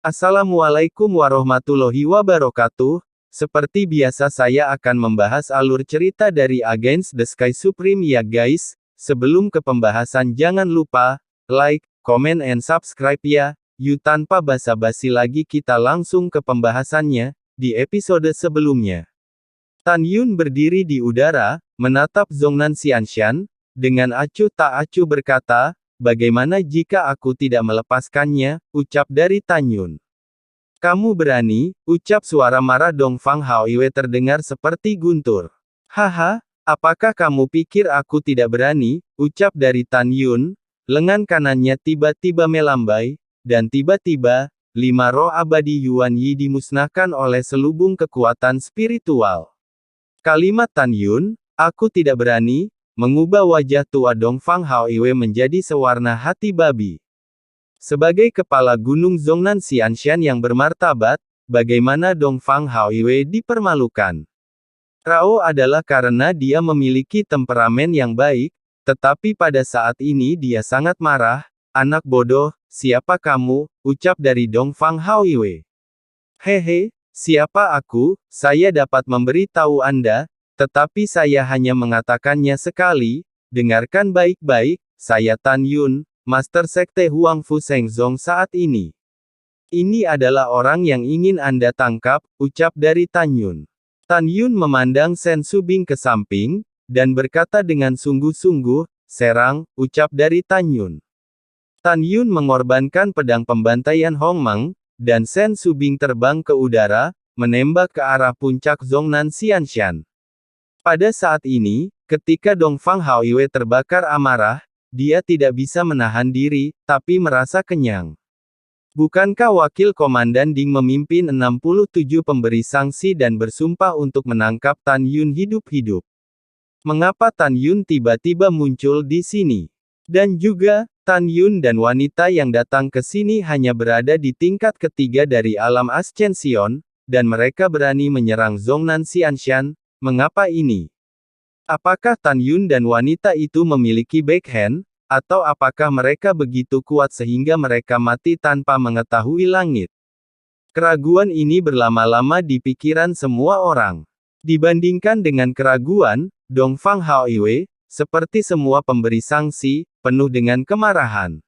Assalamualaikum warahmatullahi wabarakatuh. Seperti biasa saya akan membahas alur cerita dari Against the Sky Supreme ya guys. Sebelum ke pembahasan jangan lupa, like, comment and subscribe ya. Yuk tanpa basa-basi lagi kita langsung ke pembahasannya, di episode sebelumnya. Tan Yun berdiri di udara, menatap Zhongnan Xianshan, dengan acuh tak acuh berkata, bagaimana jika aku tidak melepaskannya, ucap dari Tan Yun. Kamu berani, ucap suara marah Dongfang Haoiwe terdengar seperti guntur. Haha, apakah kamu pikir aku tidak berani, ucap dari Tan Yun, lengan kanannya tiba-tiba melambai, dan tiba-tiba, 5 roh abadi Yuan Yi dimusnahkan oleh selubung kekuatan spiritual. Kalimat Tan Yun, aku tidak berani, mengubah wajah tua Dongfang Haoiwe menjadi sewarna hati babi. Sebagai kepala Gunung Zhongnan Xianshan yang bermartabat, bagaimana Dongfang Haoiwe dipermalukan? Rao adalah karena dia memiliki temperamen yang baik, tetapi pada saat ini dia sangat marah. Anak bodoh, siapa kamu? Ucap dari Dongfang Haoiwe. Hehe, siapa aku? Saya dapat memberi tahu Anda, tetapi saya hanya mengatakannya sekali. Dengarkan baik-baik, saya Tan Yun, Master Sekte Huang Fu Shengzong saat ini. Ini adalah orang yang ingin Anda tangkap, ucap dari Tan Yun. Tan Yun memandang Shen Subing ke samping, dan berkata dengan sungguh-sungguh, serang, ucap dari Tan Yun. Tan Yun mengorbankan pedang pembantaian Hong Meng, dan Shen Subing terbang ke udara, menembak ke arah puncak Zhongnan Xianshan. Pada saat ini, ketika Dongfang Haoiwe terbakar amarah, dia tidak bisa menahan diri, tapi merasa kenyang. Bukankah Wakil Komandan Ding memimpin 67 pemberi sanksi dan bersumpah untuk menangkap Tan Yun hidup-hidup? Mengapa Tan Yun tiba-tiba muncul di sini? Dan juga, Tan Yun dan wanita yang datang ke sini hanya berada di tingkat ketiga dari alam Ascension, dan mereka berani menyerang Zhongnan Xianshan. Mengapa ini? Apakah Tan Yun dan wanita itu memiliki backhand, atau apakah mereka begitu kuat sehingga mereka mati tanpa mengetahui langit? Keraguan ini berlama-lama di pikiran semua orang. Dibandingkan dengan keraguan, Dongfang Haoiwe, seperti semua pemberi sanksi, penuh dengan kemarahan.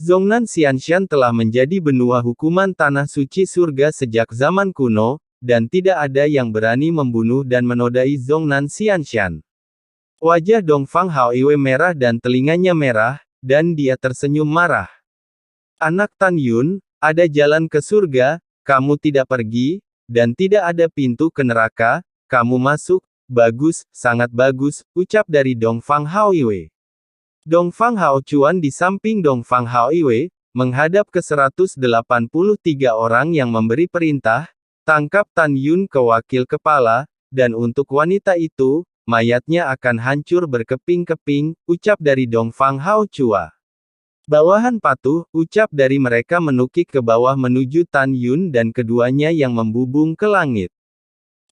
Zhongnan Xianshan telah menjadi benua hukuman tanah suci surga sejak zaman kuno, dan tidak ada yang berani membunuh dan menodai Zhongnan Xianshan. Wajah Dongfang Haoiwe merah dan telinganya merah, dan dia tersenyum marah. Anak Tan Yun, ada jalan ke surga, kamu tidak pergi, dan tidak ada pintu ke neraka, kamu masuk. Bagus, sangat bagus, ucap dari Dongfang Haoiwe. Dongfang Hao Chuan di samping Dongfang Haoiwe, menghadap ke 183 orang yang memberi perintah, tangkap Tan Yun ke wakil kepala, dan untuk wanita itu, mayatnya akan hancur berkeping-keping, ucap dari Dongfang Hao Chua. Bawahan patuh, ucap dari mereka menukik ke bawah menuju Tan Yun dan keduanya yang membubung ke langit.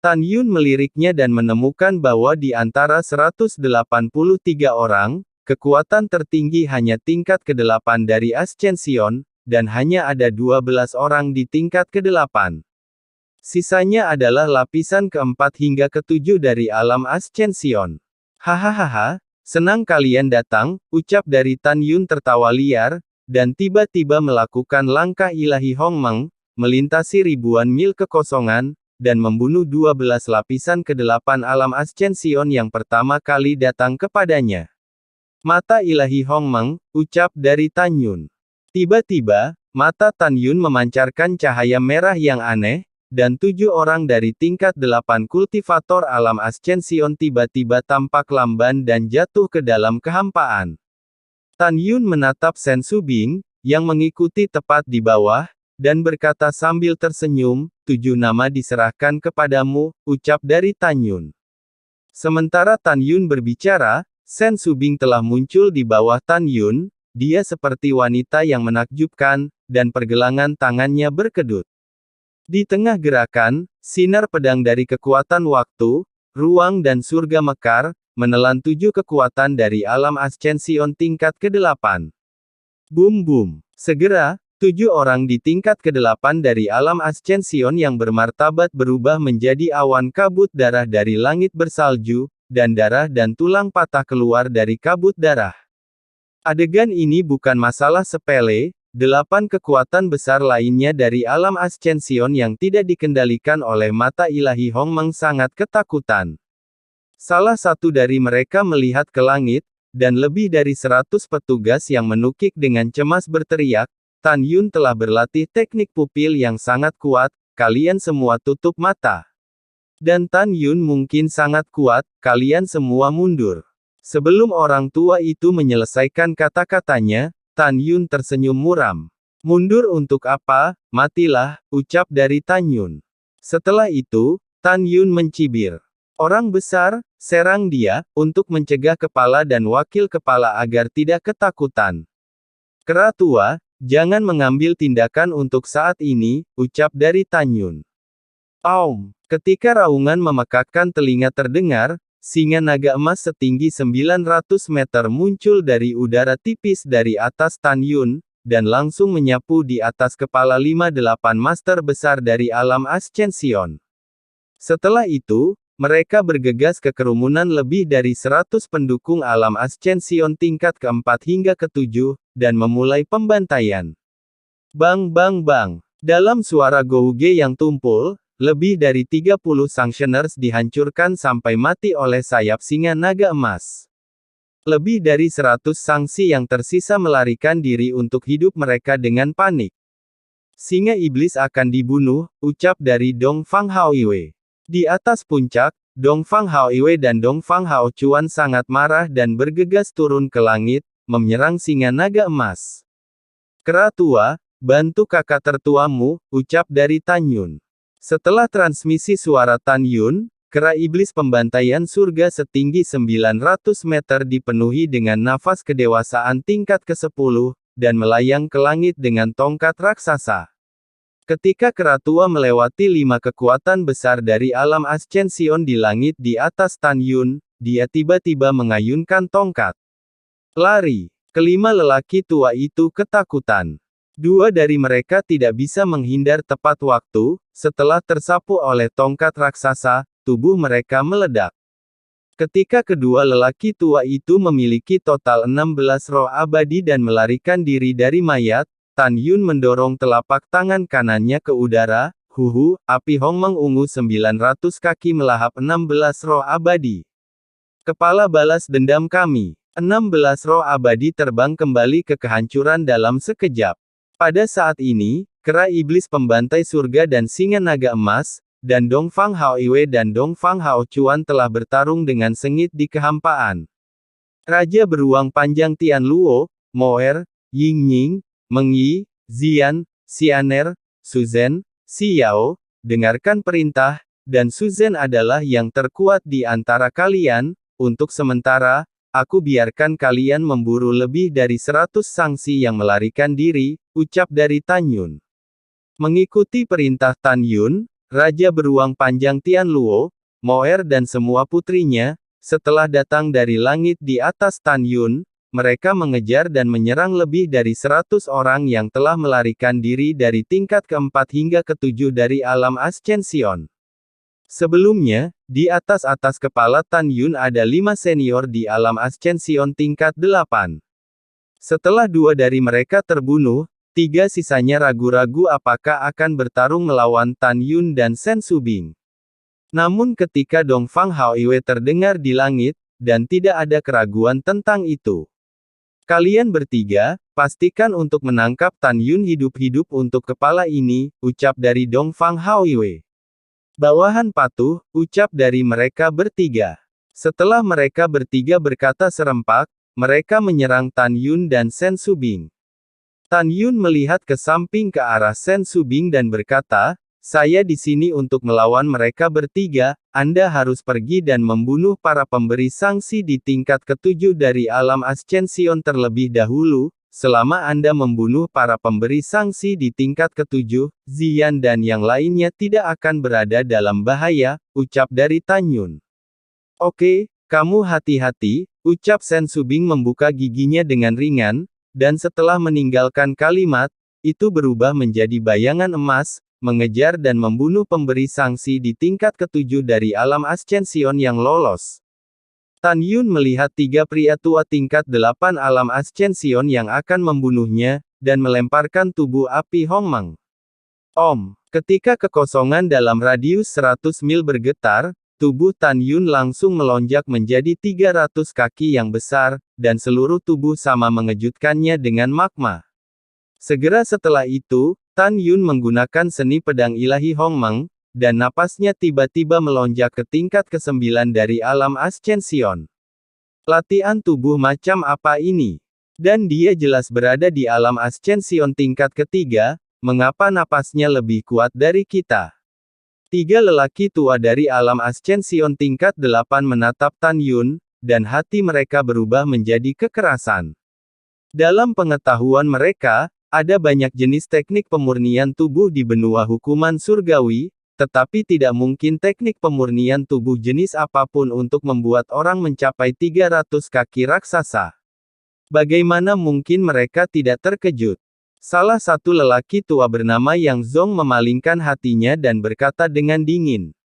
Tan Yun meliriknya dan menemukan bahwa di antara 183 orang, kekuatan tertinggi hanya tingkat ke-8 dari Ascension, dan hanya ada 12 orang di tingkat ke-8. Sisanya adalah lapisan ke-4 hingga ke-7 dari alam Ascension. Hahaha, senang kalian datang, ucap dari Tan Yun tertawa liar, dan tiba-tiba melakukan langkah ilahi Hong Meng, melintasi ribuan mil kekosongan, dan membunuh 12 lapisan ke-8 alam Ascension yang pertama kali datang kepadanya. Mata ilahi Hong Meng, ucap dari Tan Yun. Tiba-tiba, mata Tan Yun memancarkan cahaya merah yang aneh, dan 7 orang dari tingkat 8 kultivator alam Ascension tiba-tiba tampak lamban dan jatuh ke dalam kehampaan. Tan Yun menatap Shen Subing, yang mengikuti tepat di bawah, dan berkata sambil tersenyum, 7 nama diserahkan kepadamu, ucap dari Tan Yun. Sementara Tan Yun berbicara, Shen Subing telah muncul di bawah Tan Yun, dia seperti wanita yang menakjubkan, dan pergelangan tangannya berkedut. Di tengah gerakan, sinar pedang dari kekuatan waktu, ruang dan surga mekar, menelan 7 kekuatan dari alam Ascension tingkat ke-8. Boom boom. Segera, 7 orang di tingkat ke-8 dari alam Ascension yang bermartabat berubah menjadi awan kabut darah dari langit bersalju, dan darah dan tulang patah keluar dari kabut darah. Adegan ini bukan masalah sepele, 8 kekuatan besar lainnya dari alam Ascension yang tidak dikendalikan oleh mata ilahi Hongmeng sangat ketakutan. Salah satu dari mereka melihat ke langit, dan lebih dari 100 petugas yang menukik dengan cemas berteriak, Tan Yun telah berlatih teknik pupil yang sangat kuat, kalian semua tutup mata. Dan Tan Yun mungkin sangat kuat, kalian semua mundur. Sebelum orang tua itu menyelesaikan kata-katanya, Tan Yun tersenyum muram. Mundur untuk apa, matilah, ucap dari Tan Yun. Setelah itu, Tan Yun mencibir. Orang besar, serang dia, untuk mencegah kepala dan wakil kepala agar tidak ketakutan. Kera tua, jangan mengambil tindakan untuk saat ini, ucap dari Tan Yun. Aum, ketika raungan memekakkan telinga terdengar, singa naga emas setinggi 900 meter muncul dari udara tipis dari atas Tan Yun, dan langsung menyapu di atas kepala 58 master besar dari alam Ascension. Setelah itu, mereka bergegas ke kerumunan lebih dari 100 pendukung alam Ascension tingkat keempat hingga ketujuh, dan memulai pembantaian. Bang bang bang. Dalam suara gouge yang tumpul, lebih dari 30 Sanctioners dihancurkan sampai mati oleh sayap singa naga emas. Lebih dari 100 sangsi yang tersisa melarikan diri untuk hidup mereka dengan panik. Singa iblis akan dibunuh, ucap dari Dong Fang Haoiwei. Di atas puncak, Dong Fang Haoiwei dan Dong Fang Hao Chuan sangat marah dan bergegas turun ke langit, menyerang singa naga emas. Kera tua, bantu kakak tertuamu, ucap dari Tan Yun. Setelah transmisi suara Tan Yun, kera iblis pembantaian surga setinggi 900 meter dipenuhi dengan nafas kedewasaan tingkat ke-10, dan melayang ke langit dengan tongkat raksasa. Ketika kera tua melewati 5 kekuatan besar dari alam Ascension di langit di atas Tan Yun, dia tiba-tiba mengayunkan tongkat. Lari. Kelima lelaki tua itu ketakutan. 2 dari mereka tidak bisa menghindar tepat waktu, setelah tersapu oleh tongkat raksasa, tubuh mereka meledak. Ketika kedua lelaki tua itu memiliki total 16 roh abadi dan melarikan diri dari mayat, Tan Yun mendorong telapak tangan kanannya ke udara, api Hongmeng ungu 900 kaki melahap 16 roh abadi. Kepala balas dendam kami. 16 roh abadi terbang kembali ke kehancuran dalam sekejap. Pada saat ini, kera iblis pembantai surga dan singa naga emas, dan Dong Fang Haoiwei dan Dong Fang Hao Chuan telah bertarung dengan sengit di kehampaan. Raja beruang panjang Tian Luo, Moer, Ying, Meng Yi, Zian, Xianer, Suzhen, Xiao, dengarkan perintah, dan Suzhen adalah yang terkuat di antara kalian, untuk sementara, aku biarkan kalian memburu lebih dari 100 sangsi yang melarikan diri, ucap dari Tan Yun. Mengikuti perintah Tan Yun, Raja beruang panjang Tian Luo, Moer dan semua putrinya, setelah datang dari langit di atas Tan Yun, mereka mengejar dan menyerang lebih dari 100 orang yang telah melarikan diri dari tingkat keempat hingga ketujuh dari alam Ascension. Sebelumnya, di atas kepala Tan Yun ada 5 senior di alam Ascension tingkat 8. Setelah 2 dari mereka terbunuh, 3 sisanya ragu-ragu apakah akan bertarung melawan Tan Yun dan Sen Subing. Namun ketika Dong Fang Haoiwei terdengar di langit, dan tidak ada keraguan tentang itu. Kalian bertiga, pastikan untuk menangkap Tan Yun hidup-hidup untuk kepala ini, ucap dari Dong Fang Haoiwei. Bawahan patuh, ucap dari mereka bertiga. Setelah mereka bertiga berkata serempak, mereka menyerang Tan Yun dan Sen Subing. Tan Yun melihat ke samping ke arah Sen Subing dan berkata, saya di sini untuk melawan mereka bertiga, Anda harus pergi dan membunuh para pemberi sanksi di tingkat ketujuh dari alam Ascension terlebih dahulu, selama Anda membunuh para pemberi sanksi di tingkat ketujuh, Zian dan yang lainnya tidak akan berada dalam bahaya, ucap dari Tan Yun. Oke, kamu hati-hati, ucap Sen Subing membuka giginya dengan ringan, dan setelah meninggalkan kalimat, itu berubah menjadi bayangan emas, mengejar dan membunuh pemberi sanksi di tingkat ketujuh dari alam Ascension yang lolos. Tan Yun melihat tiga pria tua tingkat 8 alam Ascension yang akan membunuhnya, dan melemparkan tubuh api Hongmeng. Ketika kekosongan dalam radius 100 mil bergetar, tubuh Tan Yun langsung melonjak menjadi 300 kaki yang besar, dan seluruh tubuh sama mengejutkannya dengan magma. Segera setelah itu, Tan Yun menggunakan seni pedang ilahi Hongmeng, dan napasnya tiba-tiba melonjak ke tingkat ke-9 dari alam Ascension. Latihan tubuh macam apa ini? Dan dia jelas berada di alam Ascension tingkat ketiga, mengapa napasnya lebih kuat dari kita? Tiga lelaki tua dari alam Ascension tingkat 8 menatap Tan Yun, dan hati mereka berubah menjadi kekerasan. Dalam pengetahuan mereka, ada banyak jenis teknik pemurnian tubuh di benua hukuman surgawi, tetapi tidak mungkin teknik pemurnian tubuh jenis apapun untuk membuat orang mencapai 300 kaki raksasa. Bagaimana mungkin mereka tidak terkejut? Salah satu lelaki tua bernama Yang Zong memalingkan hatinya dan berkata dengan dingin.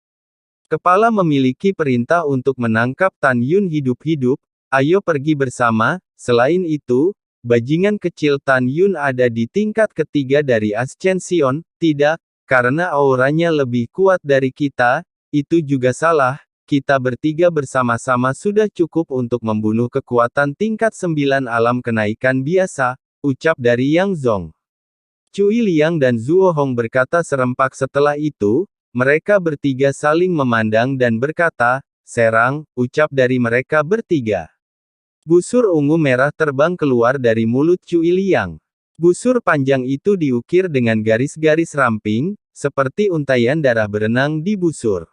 Kepala memiliki perintah untuk menangkap Tan Yun hidup-hidup, ayo pergi bersama. Selain itu, bajingan kecil Tan Yun ada di tingkat ketiga dari Ascension. Tidak, karena auranya lebih kuat dari kita, itu juga salah. Kita bertiga bersama-sama sudah cukup untuk membunuh kekuatan tingkat 9 alam kenaikan biasa, ucap dari Yang Zong. Cui Liang dan Zuo Hong berkata serempak setelah itu, mereka bertiga saling memandang dan berkata, serang, ucap dari mereka bertiga. Busur ungu merah terbang keluar dari mulut Cui Liang. Busur panjang itu diukir dengan garis-garis ramping, seperti untaian darah berenang di busur.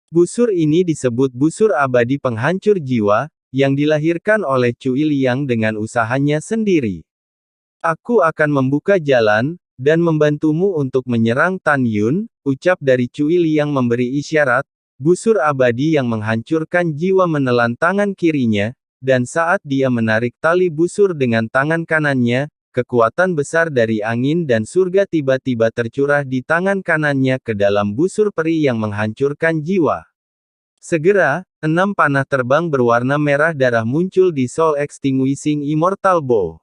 Busur ini disebut busur abadi penghancur jiwa, yang dilahirkan oleh Cui Liang dengan usahanya sendiri. Aku akan membuka jalan, dan membantumu untuk menyerang Tan Yun, ucap dari Cui Liang memberi isyarat. Busur abadi yang menghancurkan jiwa menelan tangan kirinya, dan saat dia menarik tali busur dengan tangan kanannya, kekuatan besar dari angin dan surga tiba-tiba tercurah di tangan kanannya ke dalam busur peri yang menghancurkan jiwa. Segera, 6 panah terbang berwarna merah darah muncul di Soul Extinguishing Immortal Bow.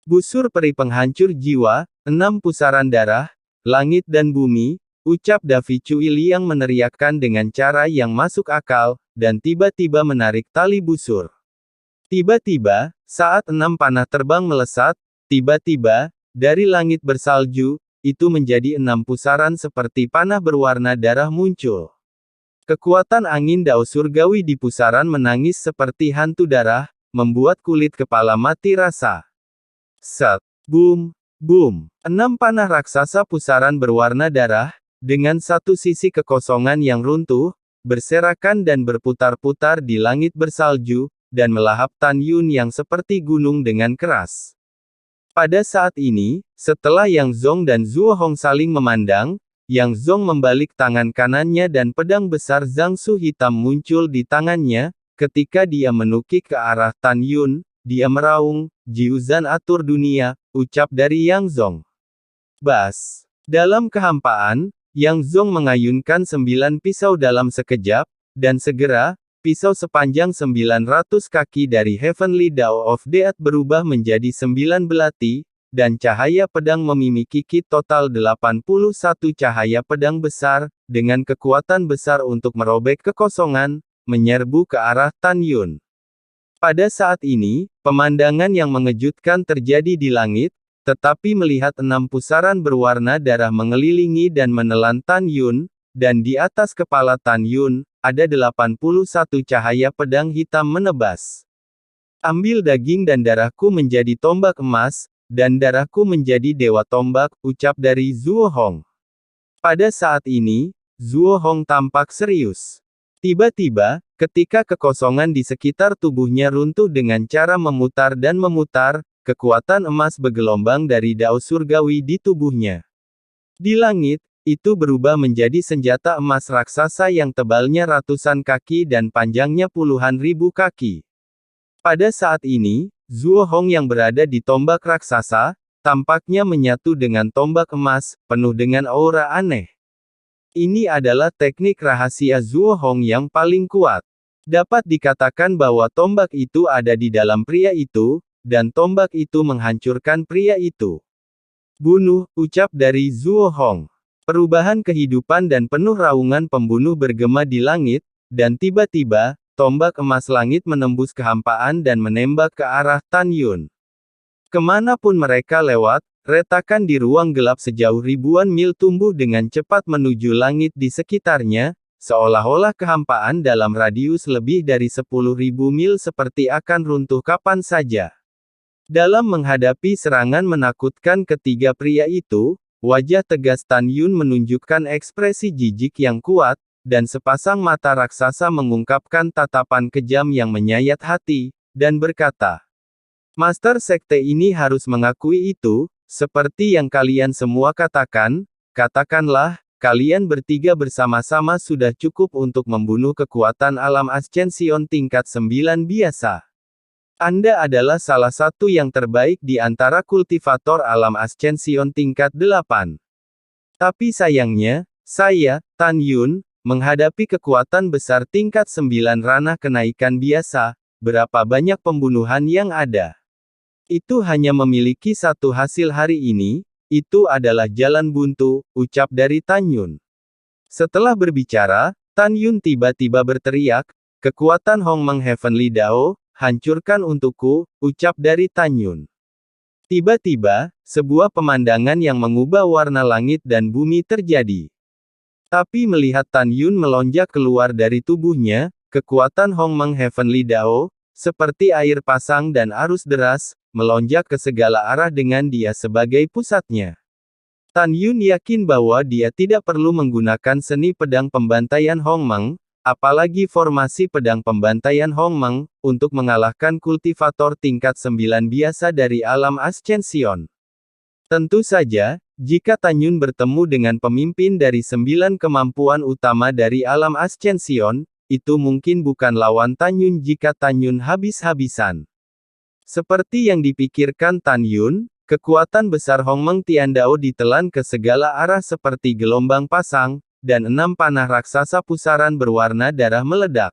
Busur peri penghancur jiwa, 6 pusaran darah, langit dan bumi, ucap Davi Cui Liang meneriakkan dengan cara yang masuk akal, dan tiba-tiba menarik tali busur. Tiba-tiba, saat 6 panah terbang melesat, tiba-tiba, dari langit bersalju, itu menjadi 6 pusaran seperti panah berwarna darah muncul. Kekuatan angin dao surgawi di pusaran menangis seperti hantu darah, membuat kulit kepala mati rasa. Set. Boom. Boom. 6 panah raksasa pusaran berwarna darah, dengan satu sisi kekosongan yang runtuh, berserakan dan berputar-putar di langit bersalju, dan melahap Tan Yun yang seperti gunung dengan keras. Pada saat ini, setelah Yang Zong dan Zuo Hong saling memandang, Yang Zong membalik tangan kanannya dan pedang besar Zhangsu hitam muncul di tangannya. Ketika dia menukik ke arah Tan Yun, dia meraung, Jiuzan atur dunia, ucap dari Yang Zong. Bas. Dalam kehampaan, Yang Zong mengayunkan 9 pisau dalam sekejap, dan segera, pisau sepanjang 900 kaki dari Heavenly Dao of Death berubah menjadi 9 belati, dan cahaya pedang memiliki kit total 81 cahaya pedang besar, dengan kekuatan besar untuk merobek kekosongan, menyerbu ke arah Tan Yun. Pada saat ini, pemandangan yang mengejutkan terjadi di langit, tetapi melihat 6 pusaran berwarna darah mengelilingi dan menelan Tan Yun, dan di atas kepala Tan Yun, ada 81 cahaya pedang hitam menebas. Ambil daging dan darahku menjadi tombak emas, dan darahku menjadi dewa tombak, ucap dari Zuo Hong. Pada saat ini, Zuo Hong tampak serius. Tiba-tiba, ketika kekosongan di sekitar tubuhnya runtuh dengan cara memutar dan memutar, kekuatan emas bergelombang dari dao surgawi di tubuhnya. Di langit, itu berubah menjadi senjata emas raksasa yang tebalnya ratusan kaki dan panjangnya puluhan ribu kaki. Pada saat ini, Zuo Hong yang berada di tombak raksasa, tampaknya menyatu dengan tombak emas, penuh dengan aura aneh. Ini adalah teknik rahasia Zuo Hong yang paling kuat. Dapat dikatakan bahwa tombak itu ada di dalam pria itu, dan tombak itu menghancurkan pria itu. Bunuh, ucap dari Zuo Hong. Perubahan kehidupan dan penuh raungan pembunuh bergema di langit, dan tiba-tiba, tombak emas langit menembus kehampaan dan menembak ke arah Tan Yun. Kemanapun mereka lewat, retakan di ruang gelap sejauh ribuan mil tumbuh dengan cepat menuju langit di sekitarnya, seolah-olah kehampaan dalam radius lebih dari 10.000 mil seperti akan runtuh kapan saja. Dalam menghadapi serangan menakutkan ketiga pria itu, wajah tegas Tan Yun menunjukkan ekspresi jijik yang kuat, dan sepasang mata raksasa mengungkapkan tatapan kejam yang menyayat hati, dan berkata, "Master Sekte ini harus mengakui itu, seperti yang kalian semua katakan, katakanlah, kalian bertiga bersama-sama sudah cukup untuk membunuh kekuatan alam Ascension tingkat 9 biasa. Anda adalah salah satu yang terbaik di antara kultivator alam Ascension tingkat 8. Tapi sayangnya, saya, Tan Yun, menghadapi kekuatan besar tingkat 9 ranah kenaikan biasa, berapa banyak pembunuhan yang ada. Itu hanya memiliki satu hasil hari ini, itu adalah jalan buntu, ucap dari Tan Yun. Setelah berbicara, Tan Yun tiba-tiba berteriak, kekuatan Hongmeng Heavenly Dao, hancurkan untukku, ucap dari Tan Yun. Tiba-tiba, sebuah pemandangan yang mengubah warna langit dan bumi terjadi. Tapi melihat Tan Yun melonjak keluar dari tubuhnya, kekuatan Hongmeng Heavenly Dao, seperti air pasang dan arus deras, melonjak ke segala arah dengan dia sebagai pusatnya. Tan Yun yakin bahwa dia tidak perlu menggunakan seni pedang pembantaian Hongmeng, apalagi formasi pedang pembantaian Hongmeng, untuk mengalahkan kultivator tingkat 9 biasa dari alam Ascension. Tentu saja, jika Tan Yun bertemu dengan pemimpin dari 9 kemampuan utama dari alam Ascension, itu mungkin bukan lawan Tan Yun jika Tan Yun habis-habisan. Seperti yang dipikirkan Tan Yun, kekuatan besar Hongmeng Tiandao ditelan ke segala arah seperti gelombang pasang, dan 6 panah raksasa pusaran berwarna darah meledak.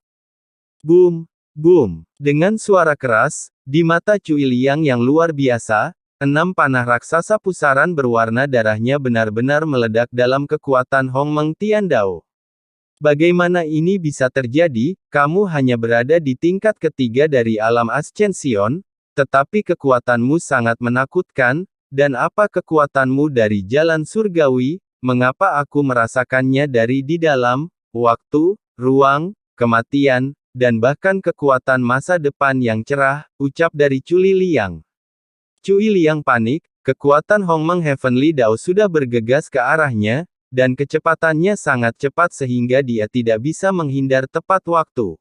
Boom! Boom! Dengan suara keras, di mata Cui Liang yang luar biasa, 6 panah raksasa pusaran berwarna darahnya benar-benar meledak dalam kekuatan Hongmeng Tiandao. Bagaimana ini bisa terjadi? Kamu hanya berada di tingkat ketiga dari alam Ascension, tetapi kekuatanmu sangat menakutkan, dan apa kekuatanmu dari jalan surgawi? Mengapa aku merasakannya dari di dalam, waktu, ruang, kematian, dan bahkan kekuatan masa depan yang cerah, ucap dari Cui Liang. Cui Liang panik, kekuatan Hongmeng Heavenly Dao sudah bergegas ke arahnya, dan kecepatannya sangat cepat sehingga dia tidak bisa menghindar tepat waktu.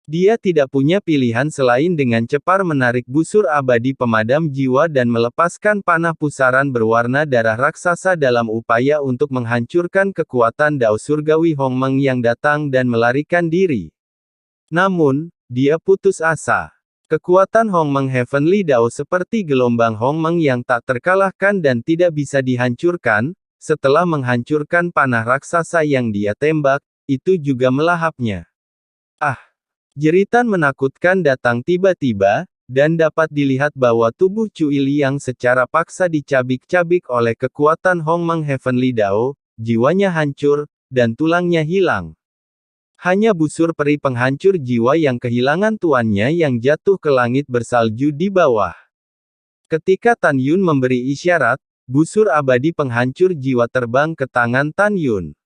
Dia tidak punya pilihan selain dengan cepat menarik busur abadi pemadam jiwa dan melepaskan panah pusaran berwarna darah raksasa dalam upaya untuk menghancurkan kekuatan Dao Surgawi Hongmeng yang datang dan melarikan diri. Namun, dia putus asa. Kekuatan Hongmeng Heavenly Dao seperti gelombang Hongmeng yang tak terkalahkan dan tidak bisa dihancurkan, setelah menghancurkan panah raksasa yang dia tembak, itu juga melahapnya. Ah! Jeritan menakutkan datang tiba-tiba, dan dapat dilihat bahwa tubuh Cui Liang secara paksa dicabik-cabik oleh kekuatan Hongmeng Heavenly Dao, jiwanya hancur, dan tulangnya hilang. Hanya busur peri penghancur jiwa yang kehilangan tuannya yang jatuh ke langit bersalju di bawah. Ketika Tan Yun memberi isyarat, busur abadi penghancur jiwa terbang ke tangan Tan Yun.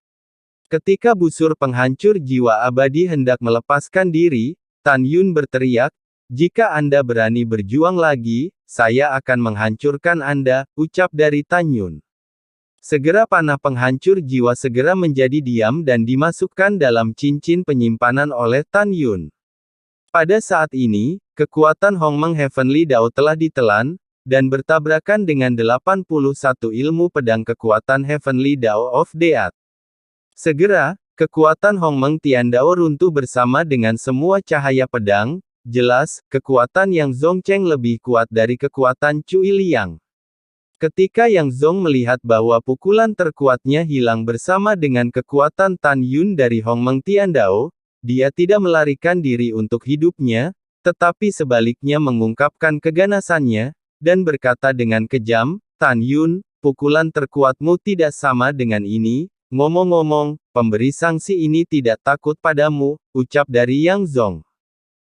Ketika busur penghancur jiwa abadi hendak melepaskan diri, Tan Yun berteriak, "Jika Anda berani berjuang lagi, saya akan menghancurkan Anda," ucap dari Tan Yun. Segera panah penghancur jiwa segera menjadi diam dan dimasukkan dalam cincin penyimpanan oleh Tan Yun. Pada saat ini, kekuatan Hongmeng Heavenly Dao telah ditelan, dan bertabrakan dengan 81 ilmu pedang kekuatan Heavenly Dao of Death. Segera, kekuatan Hongmeng Tiandao runtuh bersama dengan semua cahaya pedang. Jelas, kekuatan yang Zhongcheng lebih kuat dari kekuatan Cui Liang. Ketika Yang Zong melihat bahwa pukulan terkuatnya hilang bersama dengan kekuatan Tan Yun dari Hong Meng Tiandao, dia tidak melarikan diri untuk hidupnya, tetapi sebaliknya mengungkapkan keganasannya, dan berkata dengan kejam, "Tan Yun, pukulan terkuatmu tidak sama dengan ini. Ngomong-ngomong, pemberi sanksi ini tidak takut padamu," ucap dari Yang Zong.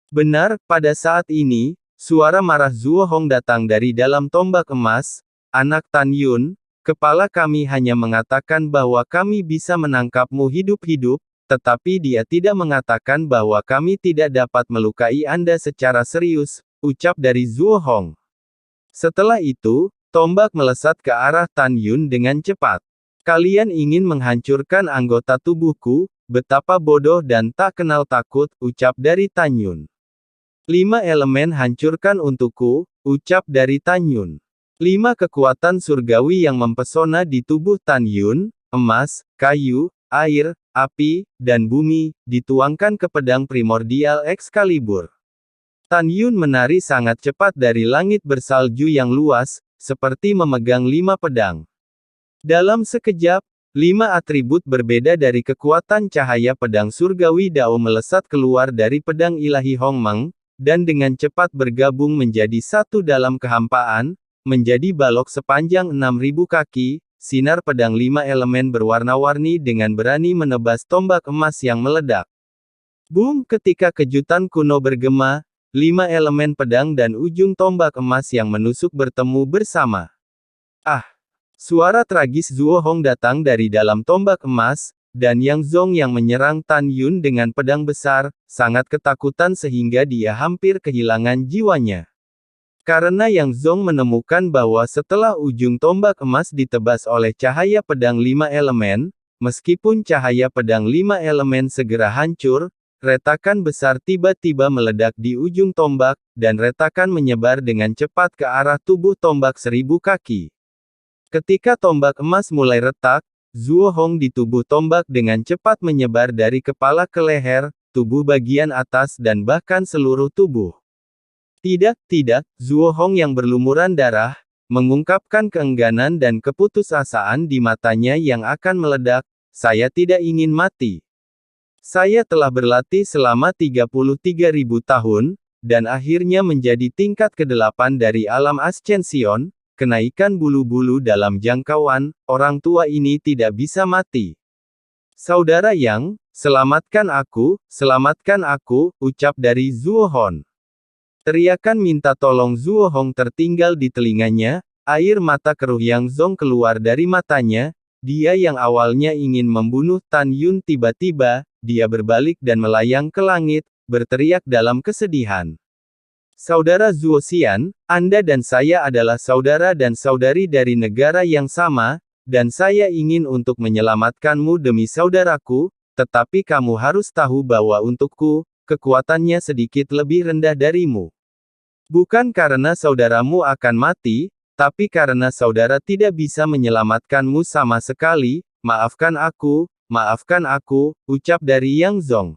Benar, pada saat ini, suara marah Zuo Hong datang dari dalam tombak emas. "Anak Tan Yun, kepala kami hanya mengatakan bahwa kami bisa menangkapmu hidup-hidup, tetapi dia tidak mengatakan bahwa kami tidak dapat melukai Anda secara serius," ucap dari Zuo Hong. Setelah itu, tombak melesat ke arah Tan Yun dengan cepat. "Kalian ingin menghancurkan anggota tubuhku, betapa bodoh dan tak kenal takut," ucap dari Tan Yun. "5 elemen hancurkan untukku," ucap dari Tan Yun. 5 kekuatan surgawi yang mempesona di tubuh Tan Yun, emas, kayu, air, api, dan bumi, dituangkan ke pedang primordial Excalibur. Tan Yun menari sangat cepat dari langit bersalju yang luas, seperti memegang 5 pedang. Dalam sekejap, 5 atribut berbeda dari kekuatan cahaya pedang surgawi Dao melesat keluar dari pedang ilahi Hong Meng, dan dengan cepat bergabung menjadi satu dalam kehampaan, menjadi balok sepanjang 6.000 kaki, sinar pedang 5 elemen berwarna-warni dengan berani menebas tombak emas yang meledak. Boom! Ketika kejutan kuno bergema, 5 elemen pedang dan ujung tombak emas yang menusuk bertemu bersama. Ah! Suara tragis Zuo Hong datang dari dalam tombak emas, dan Yang Zong yang menyerang Tan Yun dengan pedang besar, sangat ketakutan sehingga dia hampir kehilangan jiwanya. Karena Yang Zong menemukan bahwa setelah ujung tombak emas ditebas oleh cahaya pedang 5 elemen, meskipun cahaya pedang 5 elemen segera hancur, retakan besar tiba-tiba meledak di ujung tombak, dan retakan menyebar dengan cepat ke arah tubuh tombak 1000 kaki. Ketika tombak emas mulai retak, Zuo Hong di tubuh tombak dengan cepat menyebar dari kepala ke leher, tubuh bagian atas dan bahkan seluruh tubuh. Tidak, Zuo Hong yang berlumuran darah, mengungkapkan keengganan dan keputusasaan di matanya yang akan meledak, "Saya tidak ingin mati. Saya telah berlatih selama 33.000 tahun, dan akhirnya menjadi tingkat ke-8 dari alam Ascension, kenaikan bulu-bulu dalam jangkauan, orang tua ini tidak bisa mati. Saudara Yang, selamatkan aku," ucap dari Zuo Hong. Teriakan minta tolong Zuo Hong tertinggal di telinganya, air mata keruh Yang Zong keluar dari matanya, dia yang awalnya ingin membunuh Tan Yun tiba-tiba, dia berbalik dan melayang ke langit, berteriak dalam kesedihan. "Saudara Zuo Xian, Anda dan saya adalah saudara dan saudari dari negara yang sama, dan saya ingin untuk menyelamatkanmu demi saudaraku, tetapi kamu harus tahu bahwa untukku, kekuatannya sedikit lebih rendah darimu. Bukan karena saudaramu akan mati, tapi karena saudara tidak bisa menyelamatkanmu sama sekali, maafkan aku, ucap dari Yang Zong.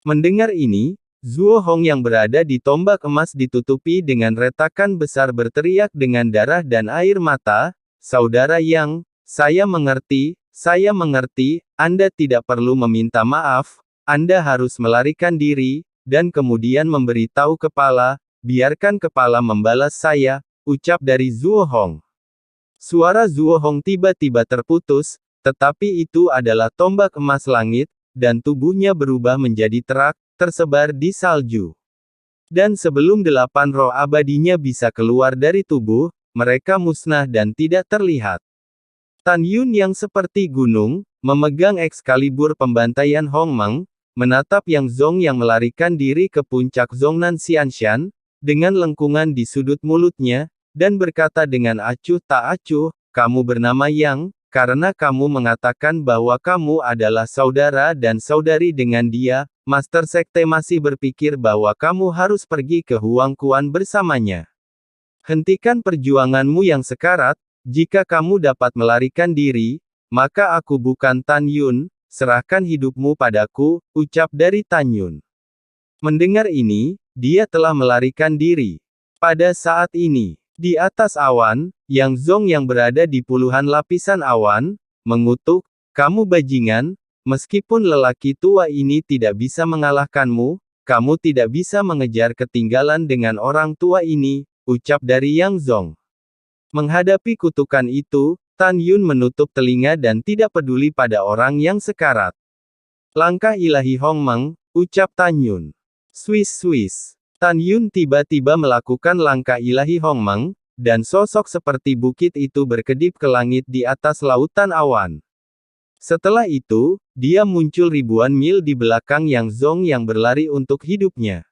Mendengar ini, Zuo Hong yang berada di tombak emas ditutupi dengan retakan besar berteriak dengan darah dan air mata, "Saudara Yang, saya mengerti, Anda tidak perlu meminta maaf, Anda harus melarikan diri, dan kemudian memberitahu kepala, biarkan kepala membalas saya," ucap dari Zuo Hong. Suara Zuo Hong tiba-tiba terputus, tetapi itu adalah tombak emas langit, dan tubuhnya berubah menjadi terak, tersebar di salju. Dan sebelum 8 roh abadinya bisa keluar dari tubuh, mereka musnah dan tidak terlihat. Tan Yun yang seperti gunung, memegang Excalibur pembantaian Hong Meng, menatap Yang Zong yang melarikan diri ke puncak Zhongnan Xianshan, dengan lengkungan di sudut mulutnya, dan berkata dengan acuh tak acuh, "Kamu bernama Yang, karena kamu mengatakan bahwa kamu adalah saudara dan saudari dengan dia, Master Sekte masih berpikir bahwa kamu harus pergi ke Huang Quan bersamanya. Hentikan perjuanganmu yang sekarat, jika kamu dapat melarikan diri, maka aku bukan Tan Yun, serahkan hidupmu padaku," ucap dari Tan Yun. Mendengar ini, dia telah melarikan diri. Pada saat ini, Di atas awan, Yang Zong yang berada di puluhan lapisan awan, mengutuk, "Kamu bajingan, meskipun lelaki tua ini tidak bisa mengalahkanmu, kamu tidak bisa mengejar ketinggalan dengan orang tua ini," ucap dari Yang Zong. Menghadapi kutukan itu, Tan Yun menutup telinga dan tidak peduli pada orang yang sekarat. "Langkah ilahi Hong Meng," ucap Tan Yun. Swiss. Tan Yun tiba-tiba melakukan langkah ilahi Hong Meng, dan sosok seperti bukit itu berkedip ke langit di atas lautan awan. Setelah itu, dia muncul ribuan mil di belakang Yang Zong yang berlari untuk hidupnya.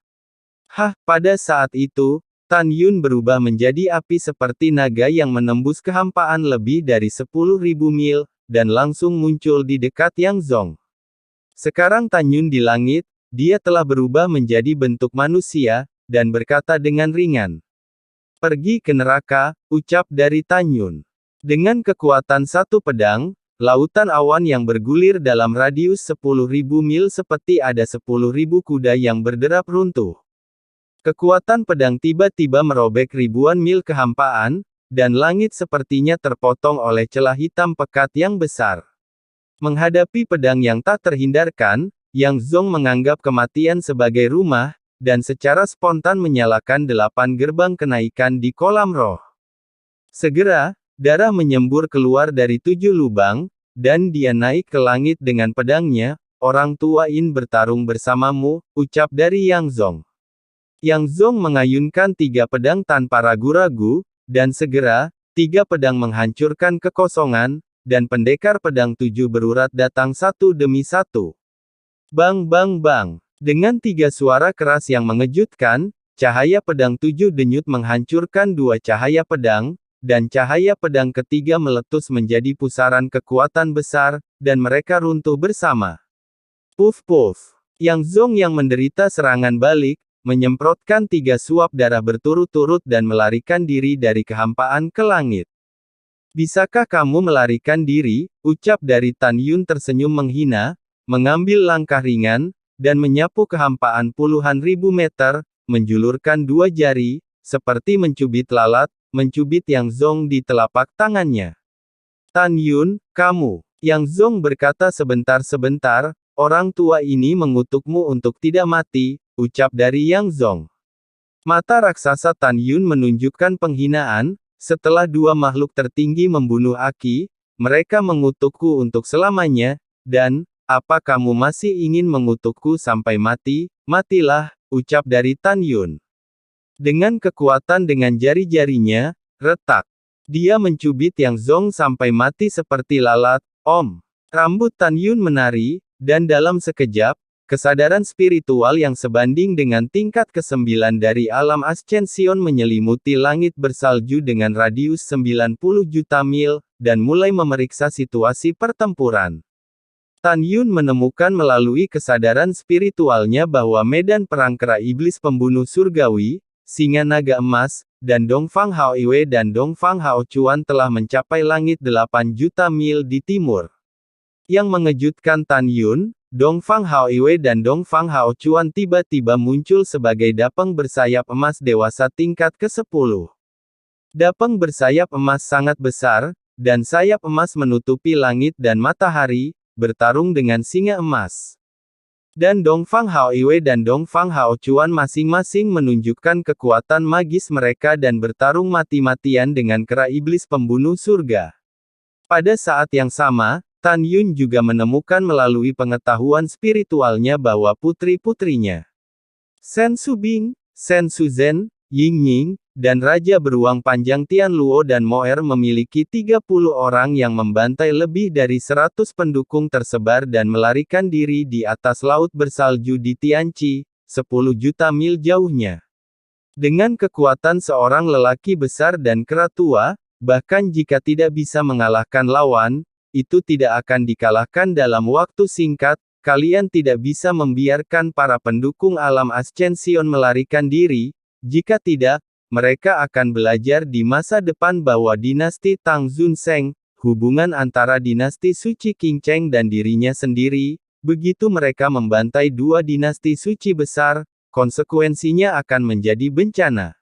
Pada saat itu, Tan Yun berubah menjadi api seperti naga yang menembus kehampaan lebih dari 10.000 mil, dan langsung muncul di dekat Yang Zong. Sekarang Tan Yun di langit, dia telah berubah menjadi bentuk manusia, dan berkata dengan ringan. "Pergi ke neraka," ucap dari Tan Yun. Dengan kekuatan satu pedang, lautan awan yang bergulir dalam radius 10.000 mil seperti ada 10.000 kuda yang berderap runtuh. Kekuatan pedang tiba-tiba merobek ribuan mil kehampaan, dan langit sepertinya terpotong oleh celah hitam pekat yang besar. Menghadapi pedang yang tak terhindarkan, Yang Zong menganggap kematian sebagai rumah, dan secara spontan menyalakan 8 gerbang kenaikan di kolam roh. Segera, darah menyembur keluar dari 7 lubang, dan dia naik ke langit dengan pedangnya. "Orang tua In bertarung bersamamu," ucap dari Yang Zong. Yang Zong mengayunkan 3 pedang tanpa ragu-ragu, dan segera, 3 pedang menghancurkan kekosongan, dan pendekar pedang 7 berurat datang satu demi satu. Bang bang bang. Dengan 3 suara keras yang mengejutkan, cahaya pedang 7 denyut menghancurkan 2 cahaya pedang, dan cahaya pedang ketiga meletus menjadi pusaran kekuatan besar, dan mereka runtuh bersama. Puff puff. Yang Zong yang menderita serangan balik, menyemprotkan 3 suap darah berturut-turut dan melarikan diri dari kehampaan ke langit. "Bisakah kamu melarikan diri?" ucap dari Tan Yun tersenyum menghina, mengambil langkah ringan, dan menyapu kehampaan puluhan ribu meter, menjulurkan 2 jari, seperti mencubit lalat, mencubit Yang Zong di telapak tangannya. "Tan Yun, kamu," Yang Zong berkata sebentar-sebentar, "orang tua ini mengutukmu untuk tidak mati," ucap dari Yang Zong. Mata raksasa Tan Yun menunjukkan penghinaan. "Setelah 2 makhluk tertinggi membunuh Aki, mereka mengutukku untuk selamanya, dan, apa kamu masih ingin mengutukku sampai mati? Matilah," ucap dari Tan Yun. Dengan kekuatan dengan jari-jarinya, retak. Dia mencubit Yang Zong sampai mati seperti lalat. Om. Rambut Tan Yun menari, dan dalam sekejap, kesadaran spiritual yang sebanding dengan tingkat ke-9 dari alam Ascension menyelimuti langit bersalju dengan radius 90 juta mil, dan mulai memeriksa situasi pertempuran. Tan Yun menemukan melalui kesadaran spiritualnya bahwa medan perang kera iblis pembunuh surgawi, singa naga emas, dan Dongfang Hao Iwe dan Dongfang Hao Chuan telah mencapai langit 8 juta mil di timur. Yang mengejutkan Tan Yun, Dongfang Hao Iwe dan Dongfang Hao Chuan tiba-tiba muncul sebagai dapeng bersayap emas dewasa tingkat ke-10. Dapeng bersayap emas sangat besar, dan sayap emas menutupi langit dan matahari, bertarung dengan singa emas. Dan Dongfang Hao Iwe dan Dongfang Hao Chuan masing-masing menunjukkan kekuatan magis mereka dan bertarung mati-matian dengan kera iblis pembunuh surga. Pada saat yang sama, Tan Yun juga menemukan melalui pengetahuan spiritualnya bahwa putri-putrinya, Sen Subing, Sen Suzhen, Ying Ying, dan Raja Beruang Panjang Tian Luo dan Moer memiliki 30 orang yang membantai lebih dari 100 pendukung tersebar dan melarikan diri di atas laut bersalju di Tianqi, 10 juta mil jauhnya. Dengan kekuatan seorang lelaki besar dan kera tua, bahkan jika tidak bisa mengalahkan lawan, itu tidak akan dikalahkan dalam waktu singkat. Kalian tidak bisa membiarkan para pendukung alam Ascension melarikan diri. Jika tidak, mereka akan belajar di masa depan bahwa dinasti Tang Xunseng, hubungan antara dinasti suci Qingcheng dan dirinya sendiri, begitu mereka membantai 2 dinasti suci besar, konsekuensinya akan menjadi bencana.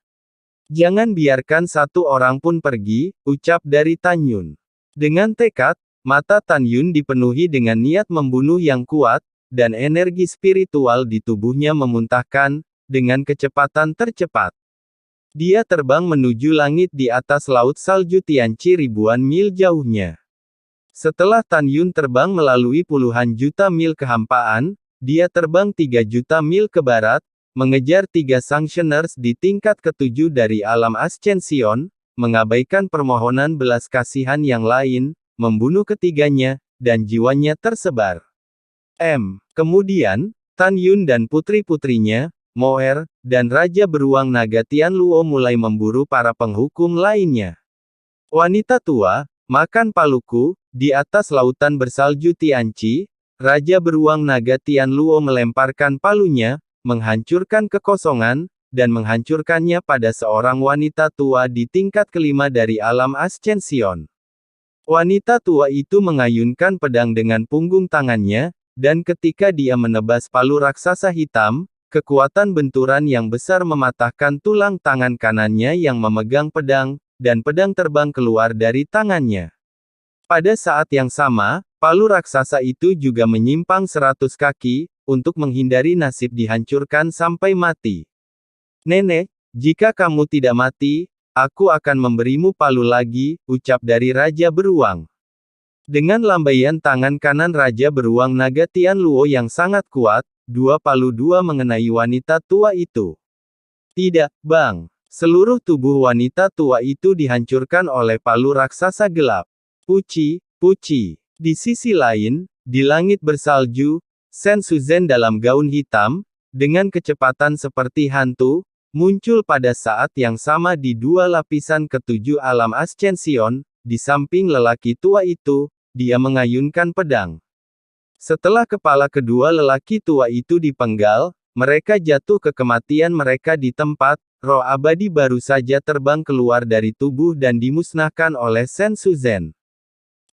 Jangan biarkan satu orang pun pergi, ucap dari Tan Yun. Dengan tekad, mata Tan Yun dipenuhi dengan niat membunuh yang kuat, dan energi spiritual di tubuhnya memuntahkan, dengan kecepatan tercepat. Dia terbang menuju langit di atas laut salju Tianqi ribuan mil jauhnya. Setelah Tan Yun terbang melalui puluhan juta mil kehampaan, dia terbang 3 juta mil ke barat, mengejar 3 Sanctioners di tingkat ke-7 dari alam Ascension, mengabaikan permohonan belas kasihan yang lain, membunuh ketiganya, dan jiwanya tersebar. Kemudian, Tan Yun dan putri-putrinya, Moer, dan Raja Beruang Naga Tianluo mulai memburu para penghukum lainnya. Wanita tua, makan paluku, di atas lautan bersalju Tianqi, Raja Beruang Naga Tianluo melemparkan palunya, menghancurkan kekosongan, dan menghancurkannya pada seorang wanita tua di tingkat kelima dari alam Ascension. Wanita tua itu mengayunkan pedang dengan punggung tangannya, dan ketika dia menebas palu raksasa hitam, kekuatan benturan yang besar mematahkan tulang tangan kanannya yang memegang pedang, dan pedang terbang keluar dari tangannya. Pada saat yang sama, palu raksasa itu juga menyimpang 100 kaki, untuk menghindari nasib dihancurkan sampai mati. Nenek, jika kamu tidak mati, aku akan memberimu palu lagi, ucap dari Raja Beruang. Dengan lambaian tangan kanan Raja Beruang Naga Tianluo yang sangat kuat, 2 palu mengenai wanita tua itu. Tidak, Bang. Seluruh tubuh wanita tua itu dihancurkan oleh palu raksasa gelap. Puci. Di sisi lain, di langit bersalju, Shen Suzhen dalam gaun hitam, dengan kecepatan seperti hantu, muncul pada saat yang sama di 2 lapisan ke-7 alam Ascension, di samping lelaki tua itu, dia mengayunkan pedang. Setelah kepala kedua lelaki tua itu dipenggal, mereka jatuh ke kematian mereka di tempat, roh abadi baru saja terbang keluar dari tubuh dan dimusnahkan oleh Shen Suzhen.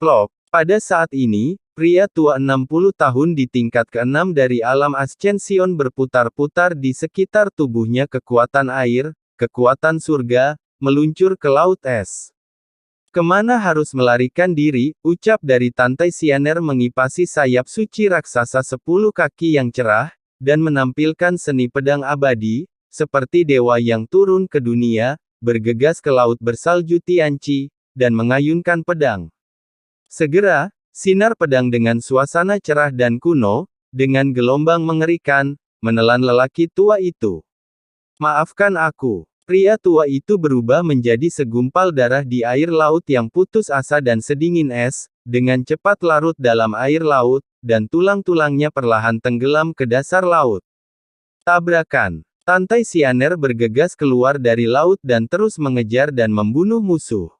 Plop. Pada saat ini, pria tua 60 tahun di tingkat ke-6 dari alam Ascension berputar-putar di sekitar tubuhnya kekuatan air, kekuatan surga, meluncur ke laut es. Kemana harus melarikan diri, ucap dari Tantai Xianer mengipasi sayap suci raksasa 10 kaki yang cerah, dan menampilkan seni pedang abadi, seperti dewa yang turun ke dunia, bergegas ke laut bersalju Tianqi, dan mengayunkan pedang. Segera, sinar pedang dengan suasana cerah dan kuno, dengan gelombang mengerikan, menelan lelaki tua itu. Maafkan aku. Pria tua itu berubah menjadi segumpal darah di air laut yang putus asa dan sedingin es, dengan cepat larut dalam air laut, dan tulang-tulangnya perlahan tenggelam ke dasar laut. Tabrakan. Tantai Xianer bergegas keluar dari laut dan terus mengejar dan membunuh musuh.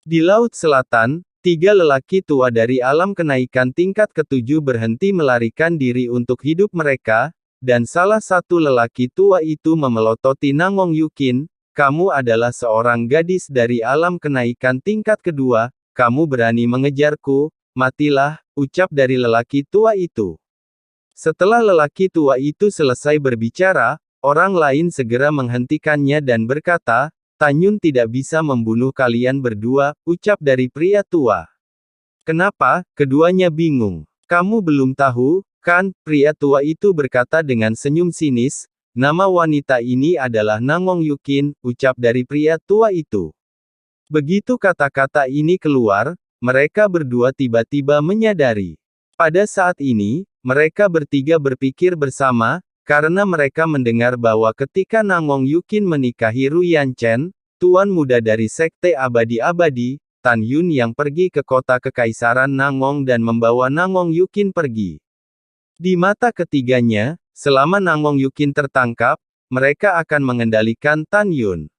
Di laut selatan, 3 lelaki tua dari alam kenaikan tingkat ke-7 berhenti melarikan diri untuk hidup mereka, dan salah satu lelaki tua itu memelototi Nangong Yukin, kamu adalah seorang gadis dari alam kenaikan tingkat kedua, kamu berani mengejarku, matilah, ucap dari lelaki tua itu. Setelah lelaki tua itu selesai berbicara, orang lain segera menghentikannya dan berkata, Tan Yun tidak bisa membunuh kalian berdua, ucap dari pria tua. Kenapa? Keduanya bingung. Kamu belum tahu, kan? Pria tua itu berkata dengan senyum sinis, nama wanita ini adalah Nangong Yukin, ucap dari pria tua itu. Begitu kata-kata ini keluar, mereka berdua tiba-tiba menyadari. Pada saat ini, mereka bertiga berpikir bersama, karena mereka mendengar bahwa ketika Nangong Yukin menikahi Ruyan Chen, tuan muda dari Sekte Abadi-Abadi, Tan Yun yang pergi ke kota Kekaisaran Nangong dan membawa Nangong Yukin pergi. Di mata ketiganya, selama Nangong Yukin tertangkap, mereka akan mengendalikan Tan Yun.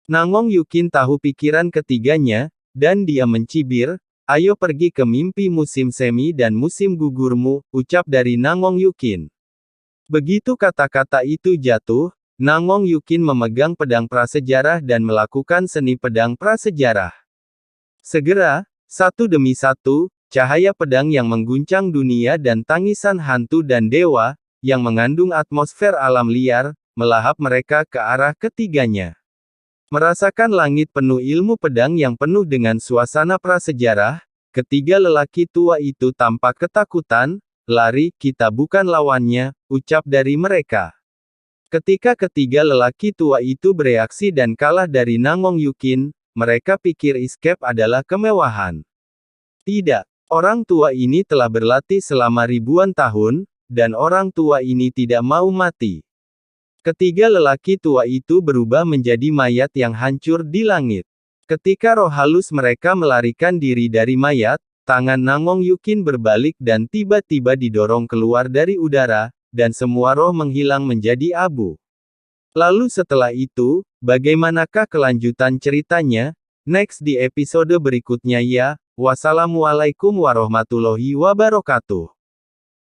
Nangong Yukin tahu pikiran ketiganya, dan dia mencibir, ayo pergi ke mimpi musim semi dan musim gugurmu, ucap dari Nangong Yukin. Begitu kata-kata itu jatuh, Nangong Yukin memegang pedang prasejarah dan melakukan seni pedang prasejarah. Segera, satu demi satu, cahaya pedang yang mengguncang dunia dan tangisan hantu dan dewa, yang mengandung atmosfer alam liar, melahap mereka ke arah ketiganya. Merasakan langit penuh ilmu pedang yang penuh dengan suasana prasejarah, ketiga lelaki tua itu tampak ketakutan. Lari, kita bukan lawannya, ucap dari mereka. Ketika ketiga lelaki tua itu bereaksi dan kalah dari Nangong Yukin, mereka pikir escape adalah kemewahan. Tidak. Orang tua ini telah berlatih selama ribuan tahun, dan orang tua ini tidak mau mati. Ketiga lelaki tua itu berubah menjadi mayat yang hancur di langit. Ketika roh halus mereka melarikan diri dari mayat, tangan Nangong Yukin berbalik dan tiba-tiba didorong keluar dari udara, dan semua roh menghilang menjadi abu. Lalu setelah itu, bagaimanakah kelanjutan ceritanya? Next di episode berikutnya ya. Wassalamualaikum warahmatullahi wabarakatuh.